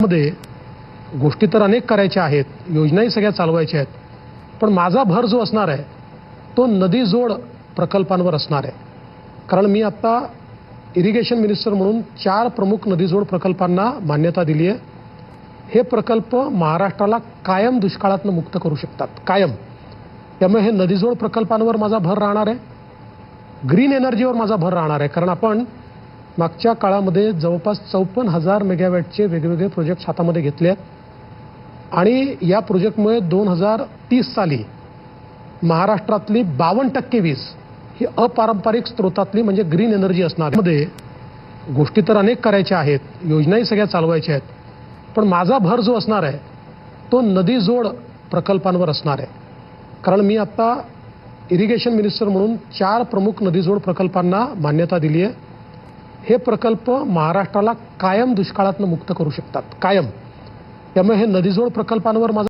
मध्ये गोष्टी तर अनेक करायच्या आहेत, योजनाही सगळ्या चालवायच्या आहेत, पण माझा भर जो असणार आहे तो नदी जोड प्रकल्पांवर असणार आहे. कारण मी आता इरिगेशन मिनिस्टर म्हणून 4 प्रमुख नदीजोड प्रकल्पांना मान्यता दिली आहे. हे प्रकल्प महाराष्ट्राला कायम दुष्काळातून मुक्त करू शकतात, कायम. त्यामुळे हे नदीजोड प्रकल्पांवर माझा भर राहणार आहे, ग्रीन एनर्जीवर माझा भर राहणार आहे. कारण आपण मागच्या काळामध्ये जवळपास 54,000 मेगावॅटचे वेगवेगळे प्रोजेक्ट हातामध्ये घेतले आहेत आणि या प्रोजेक्टमुळे 2030 साली महाराष्ट्रातली 52% वीज ही अपारंपरिक स्रोतातली म्हणजे ग्रीन एनर्जी असणार. मध्ये गोष्टी तर अनेक करायच्या आहेत, योजनाही सगळ्या चालवायच्या आहेत, पण माझा भर जो असणार आहे तो नदीजोड प्रकल्पांवर असणार आहे. कारण मी आता इरिगेशन मिनिस्टर म्हणून 4 प्रमुख नदीजोड प्रकल्पांना मान्यता दिली आहे. हे प्रकल्प महाराष्ट्राला कायम दुष्काळातून मुक्त करू शकतात, कायम. त्यामुळे हे नदीजोड प्रकल्पांवर माझा